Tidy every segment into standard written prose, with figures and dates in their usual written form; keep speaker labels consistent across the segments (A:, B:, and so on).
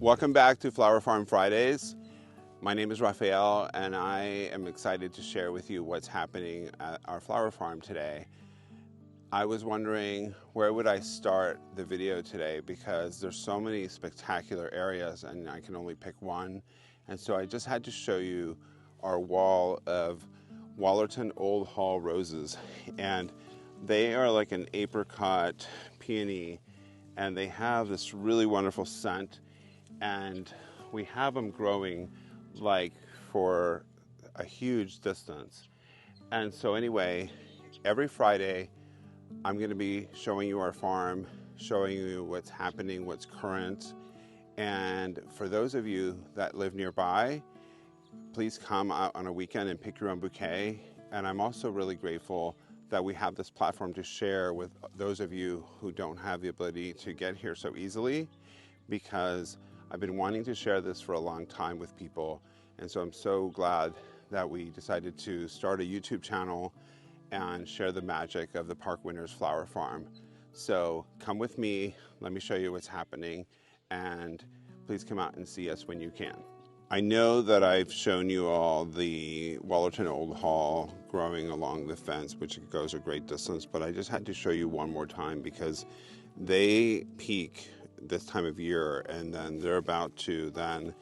A: Welcome back to Flower Farm Fridays. My name is Rafael and I am excited to share with you what's happening at our flower farm today. I was wondering where would I start the video today because there's so many spectacular areas and I can only pick one. And so I just had to show you our wall of Wollerton Old Hall roses. And they are like an apricot peony and they have this really wonderful scent. And we have them growing like for a huge distance. And so anyway, every Friday, I'm going to be showing you our farm, showing you what's happening, what's current. And for those of you that live nearby, please come out on a weekend and pick your own bouquet. And I'm also really grateful that we have this platform to share with those of you who don't have the ability to get here so easily, because I've been wanting to share this for a long time with people. And so I'm so glad that we decided to start a YouTube channel and share the magic of the Park Winners Flower Farm. So come with me, let me show you what's happening, and please come out and see us when you can. I know that I've shown you all the Wollerton Old Hall growing along the fence, which goes a great distance, but I just had to show you one more time because they peak this time of year and then they're about to then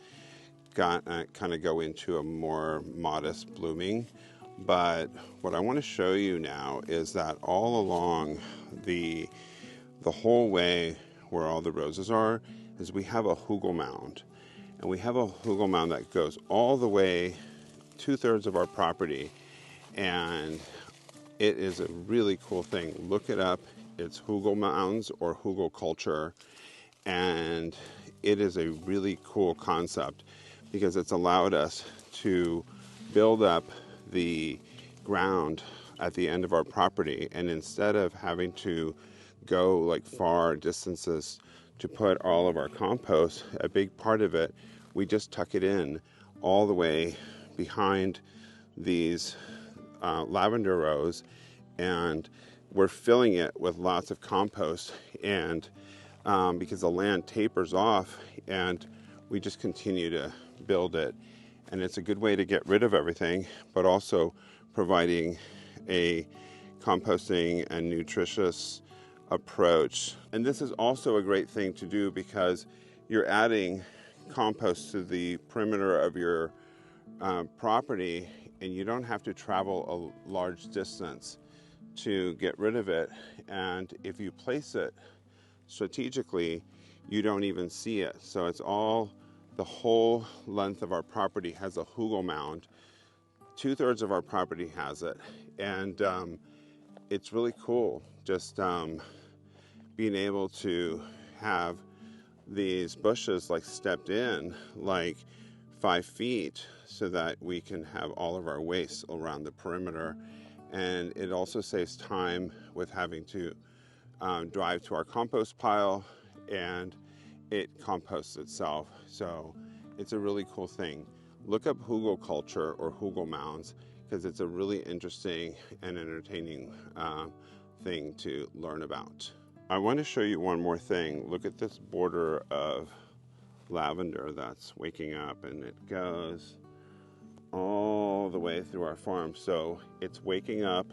A: kind of go into a more modest blooming. But what I want to show you now is that all along the whole way where all the roses are is we have a Hoogle mound. And we have a Hoogle mound that goes all the way 2/3 of our property. And it is a really cool thing. Look it up. It's Hoogle mounds or Hoogle culture. And it is a really cool concept because it's allowed us to build up the ground at the end of our property, and instead of having to go like far distances to put all of our compost, a big part of it, we just tuck it in all the way behind these lavender rows, and we're filling it with lots of compost. And because the land tapers off, and we just continue to build it. And it's a good way to get rid of everything, but also providing a composting and nutritious approach. And this is also a great thing to do because you're adding compost to the perimeter of your property, and you don't have to travel a large distance to get rid of it. And if you place it strategically, you don't even see it. So it's all, the whole length of our property has a Hoogle mound. 2/3 of our property has it. And it's really cool just being able to have these bushes like stepped in like 5 feet so that we can have all of our waste around the perimeter. And it also saves time with having to drive to our compost pile, and it composts itself. So it's a really cool thing. Look up Hoogle culture or Hoogle mounds because it's a really interesting and entertaining thing to learn about. I want to show you one more thing. Look at this border of lavender that's waking up, and it goes all the way through our farm. So it's waking up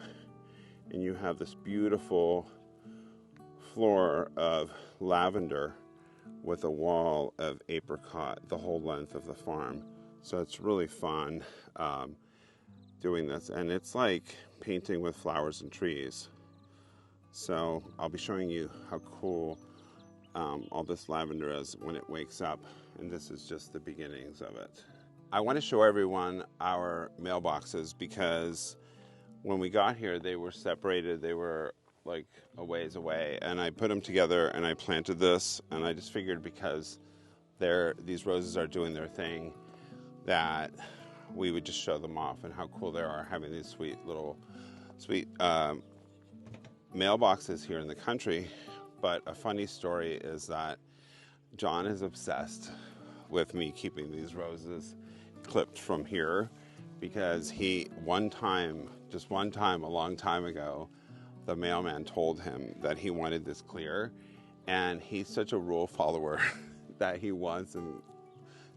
A: and you have this beautiful floor of lavender with a wall of apricot the whole length of the farm. So it's really fun doing this, and it's like painting with flowers and trees. So I'll be showing you how cool all this lavender is when it wakes up, and this is just the beginnings of it. I want to show everyone our mailboxes because when we got here they were separated. They were like a ways away, and I put them together and I planted this, and I just figured because these roses are doing their thing that we would just show them off and how cool they are having these sweet mailboxes here in the country. But a funny story is that John is obsessed with me keeping these roses clipped from here because just one time a long time ago, the mailman told him that he wanted this clear, and he's such a rule follower that he wants and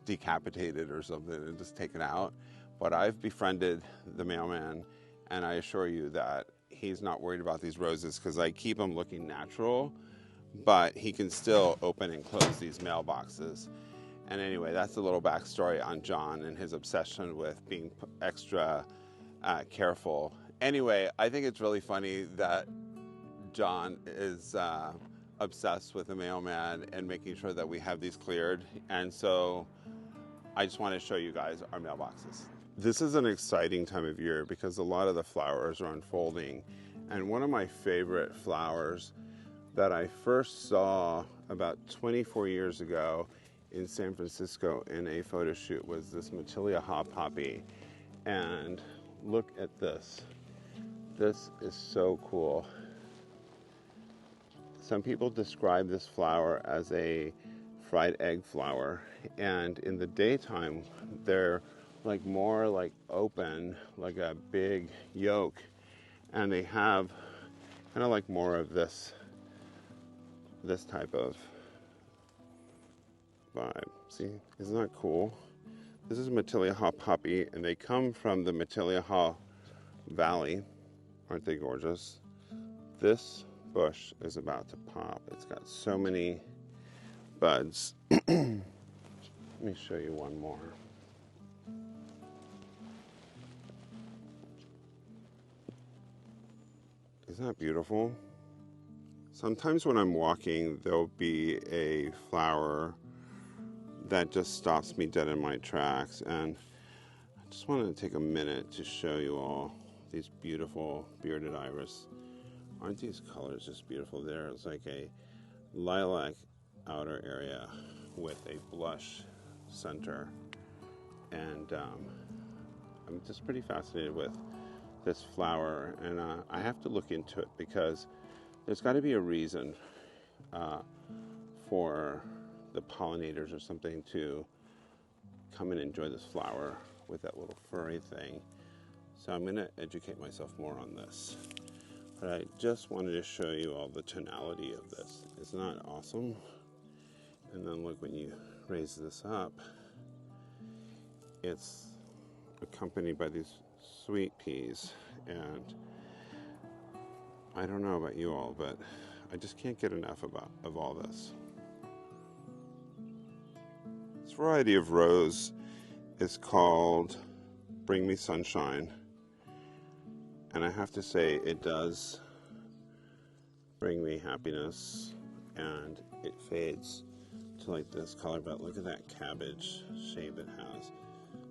A: decapitated or something and just taken out. But I've befriended the mailman, and I assure you that he's not worried about these roses because I keep them looking natural, but he can still open and close these mailboxes. And anyway, that's a little backstory on John and his obsession with being extra careful. Anyway, I think it's really funny that John is obsessed with the mailman and making sure that we have these cleared. And so I just want to show you guys our mailboxes. This is an exciting time of year because a lot of the flowers are unfolding. And one of my favorite flowers that I first saw about 24 years ago in San Francisco in a photo shoot was this Matilia hop poppy. And look at this. This is so cool. Some people describe this flower as a fried egg flower, and in the daytime they're like more like open, like a big yolk, and they have kind of like more of this type of vibe. See, isn't that cool? This is Matilia hop poppy, and they come from the Matilia Valley. Aren't they gorgeous? This bush is about to pop. It's got so many buds. Let me show you one more. Isn't that beautiful? Sometimes when I'm walking, there'll be a flower that just stops me dead in my tracks, and I just wanted to take a minute to show you all these beautiful bearded iris. Aren't these colors just beautiful? There's like a lilac outer area with a blush center, and I'm just pretty fascinated with this flower, and I have to look into it because there's got to be a reason for the pollinators or something to come and enjoy this flower with that little furry thing. So I'm going to educate myself more on this. But I just wanted to show you all the tonality of this. Isn't that awesome? And then look, when you raise this up, it's accompanied by these sweet peas. And I don't know about you all, but I just can't get enough of all this. This variety of rose is called Bring Me Sunshine. And I have to say, it does bring me happiness, and it fades to like this color, but look at that cabbage shape it has.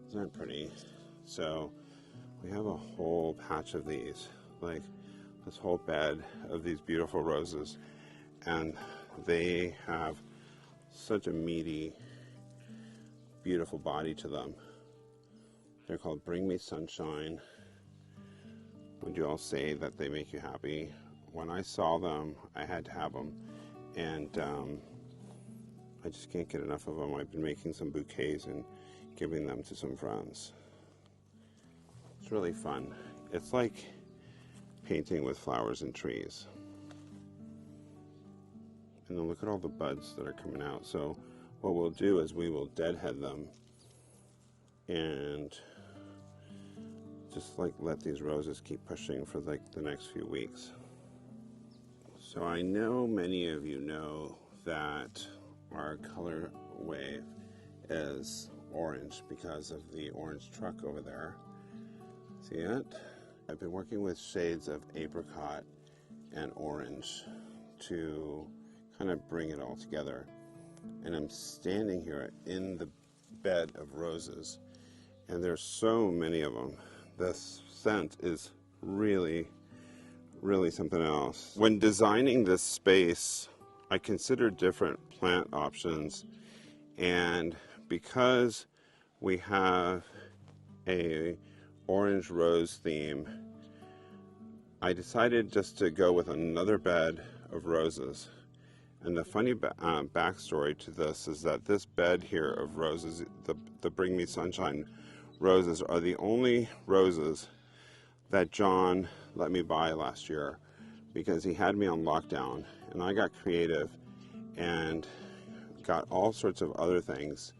A: Isn't that pretty? So we have a whole patch of these, like this whole bed of these beautiful roses, and they have such a meaty, beautiful body to them. They're called Bring Me Sunshine. Would you all say that they make you happy? When I saw them, I had to have them, and I just can't get enough of them. I've been making some bouquets and giving them to some friends. It's really fun. It's like painting with flowers and trees. And then look at all the buds that are coming out. So what we'll do is we will deadhead them and just like let these roses keep pushing for like the next few weeks. So I know many of you know that our color wave is orange because of the orange truck over there. See it? I've been working with shades of apricot and orange to kind of bring it all together. And I'm standing here in the bed of roses, and there's so many of them. This scent is really, really something else. When designing this space, I considered different plant options, and because we have a orange rose theme, I decided just to go with another bed of roses. And the funny backstory to this is that this bed here of roses, the Bring Me Sunshine roses, are the only roses that John let me buy last year because he had me on lockdown, and I got creative and got all sorts of other things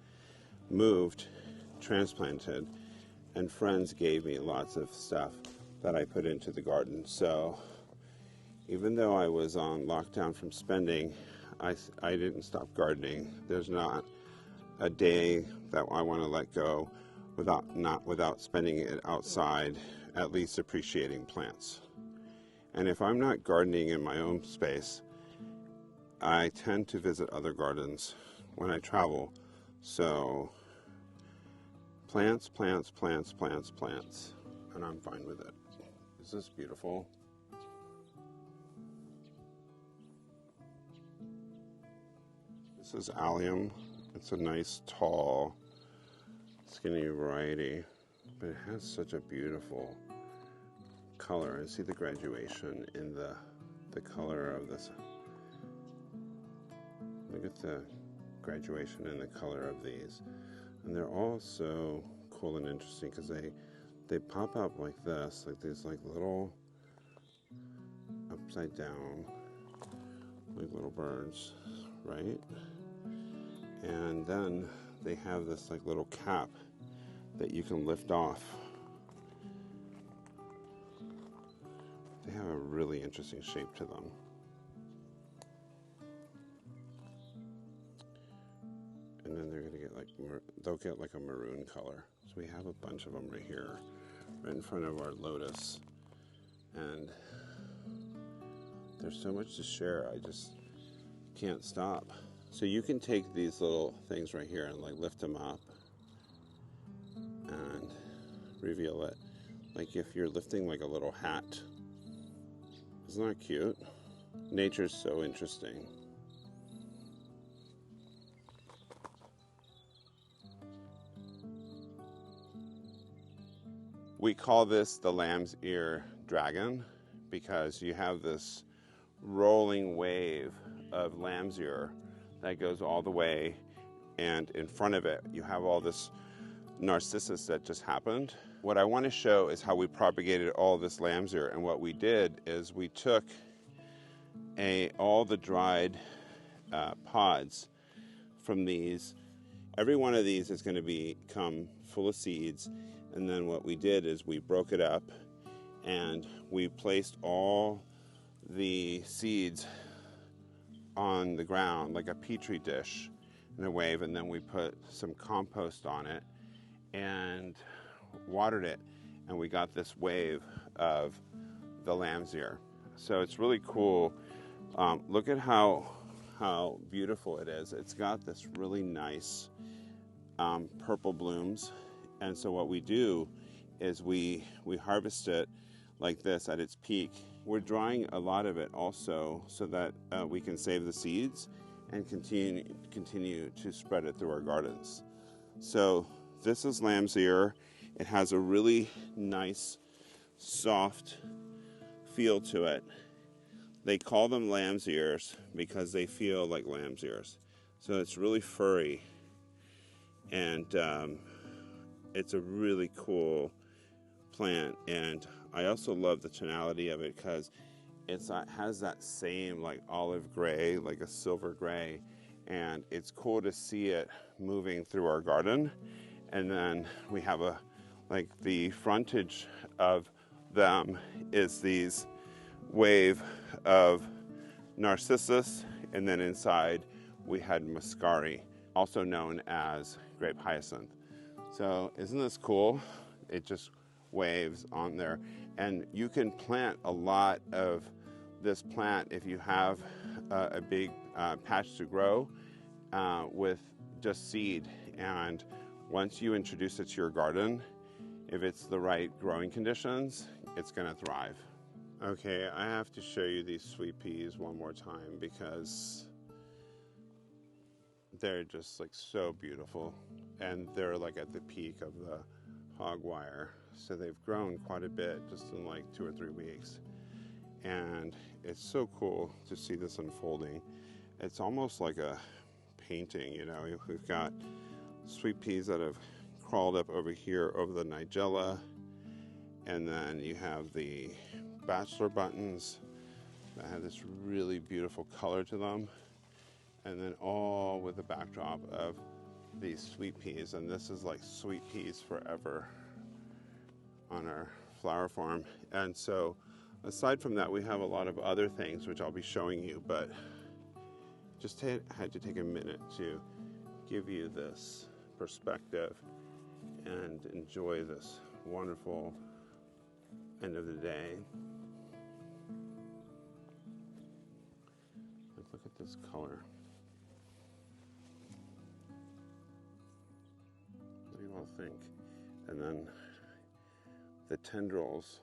A: moved, transplanted, and friends gave me lots of stuff that I put into the garden. So even though I was on lockdown from spending, I didn't stop gardening. There's not a day that I want to let go without spending it outside, at least appreciating plants. And if I'm not gardening in my own space, I tend to visit other gardens when I travel. So plants, plants, plants, plants, plants, and I'm fine with it. Is this beautiful? This is Alium. It's a nice, tall, skinny variety, but it has such a beautiful color. I see the graduation in the color of this. Look at the graduation in the color of these. And they're all so cool and interesting because they pop up like this, like these like little upside down, like little birds, right? And then they have this like little cap that you can lift off. They have a really interesting shape to them. And then they're gonna get like, they'll get like a maroon color. So we have a bunch of them right here, right in front of our lotus. And there's so much to share, I just can't stop. So you can take these little things right here and like lift them up and reveal it. Like if you're lifting like a little hat. Isn't that cute? Nature's so interesting. We call this the lamb's ear dragon because you have this rolling wave of lamb's ear that goes all the way, and in front of it you have all this narcissus that just happened. What I want to show is how we propagated all this lamb's ear, and what we did is we took all the dried pods from these. Every one of these is going to become full of seeds, and then what we did is we broke it up and we placed all the seeds on the ground like a petri dish in a wave, and then we put some compost on it and watered it, and we got this wave of the lamb's ear. So it's really cool. Look at how beautiful it is. It's got this really nice purple blooms, and so what we do is we harvest it like this at its peak. We're drying a lot of it also so that we can save the seeds and continue to spread it through our gardens. So this is lamb's ear. It has a really nice, soft feel to it. They call them lamb's ears because they feel like lamb's ears. So it's really furry, and it's a really cool plant. And I also love the tonality of it because it has that same like olive gray, like a silver gray, and it's cool to see it moving through our garden. And then we have like the frontage of them is these wave of narcissus, and then inside we had muscari, also known as grape hyacinth. So isn't this cool? It just waves on there, and you can plant a lot of this plant if you have a big patch to grow with just seed. And once you introduce it to your garden, if it's the right growing conditions, it's going to thrive. Okay, I have to show you these sweet peas one more time because they're just like so beautiful, and they're like at the peak of the hog wire. So they've grown quite a bit just in like 2 or 3 weeks, and it's so cool to see this unfolding. It's almost like a painting, you know. We've got sweet peas that have crawled up over here over the nigella, and then you have the bachelor buttons that have this really beautiful color to them, And then all with the backdrop of these sweet peas. And this is like sweet peas forever on our flower farm. And so aside from that, we have a lot of other things which I'll be showing you, but just had to take a minute to give you this perspective and enjoy this wonderful end of the day. Look at this color. What do you all think? And then the tendrils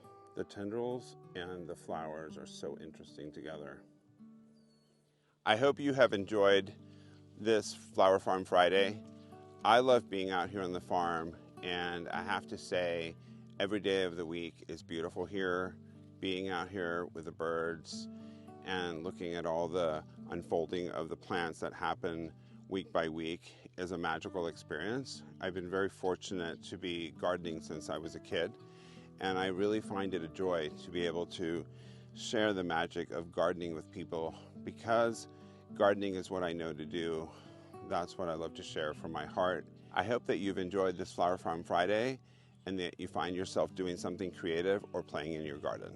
A: and the flowers are so interesting together. I hope you have enjoyed this Flower Farm Friday. I love being out here on the farm, and I have to say, every day of the week is beautiful here. Being out here with the birds and looking at all the unfolding of the plants that happen week by week is a magical experience. I've been very fortunate to be gardening since I was a kid, and I really find it a joy to be able to share the magic of gardening with people, because gardening is what I know to do. That's what I love to share from my heart. I hope that you've enjoyed this Flower Farm Friday and that you find yourself doing something creative or playing in your garden.